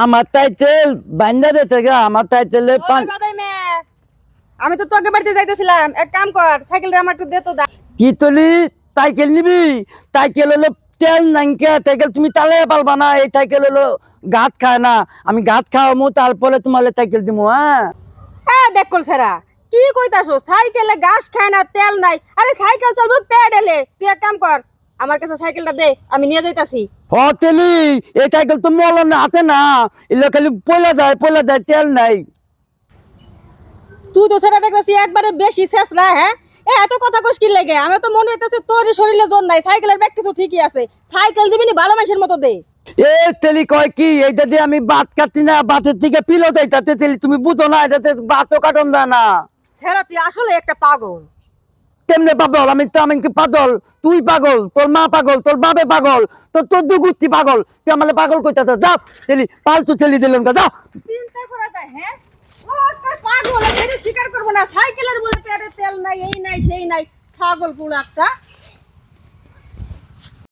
আমার তাই তেল বান্ধা দে থেকে আমার তাই তেলে ওই বাদাই মে আমি তো তোকে বাড়িতে যাইতেছিলাম, এক কাম কর সাইকেলটা আমার একটু দে তো দা। কি তুলি সাইকেল নিবি? সাইকেল হলো তেল নাঙ্কা সাইকেল, তুমি চালাই পারবা না। এই সাইকেল হলো গাত খায় না, আমি গাত খাওয়ামু তারপরে তোমার সাইকেল দিমু। হ্যাঁ হ্যাঁ বেকল সেরা কি কইতাছো, সাইকেলে গাছ খায় না তেল নাই, আরে সাইকেল চলবে পেডেলে। তুই এক কাম কর আমার কাছে সাইকেলটা দে, আমি নিয়ে যাইতাছি। ও তেলি এই সাইকেল তো মলন হাতে না, এগুলো খালি পয়লা যায় তেল নাই। তুই তো সেটা দেখতেছি একবারে বেশি শেষ না। হ্যাঁ এত কথা কইস কি লাগে? আমি তো মনে হইতেছে তোর শরীরে জোর নাই, সাইকেলের ব্যাগ কিছু ঠিকই আছে। সাইকেল দিবি নি ভালো মানুষের মতো দে। এ তেলি কয় কি এইটা দিয়ে আমি বাত কাটছি না, বাতের থেকে পিলো যাইতাতে তেলি, তুমি বুঝো না এটাতে বাতও কাটন যায় না। সেরা তুই আসলে একটা পাগল। তেমনি পাগল আমি কি পাগল? তুই পাগল, তোর মা পাগল, তোর বাপে পাগল, তোর দুগুত্তি পাগল, তুই আমার পাগল কইতা তো। যাও তেলি পালতু তেলি দিলাম যাও। চিন্তা করা যায়? হ্যাঁ ও একটা পাগল, এটা স্বীকার করবো না। সাইকেলের বলে পেটে তেল নাই, এই নাই সেই নাই, ছাগল পুরো একটা।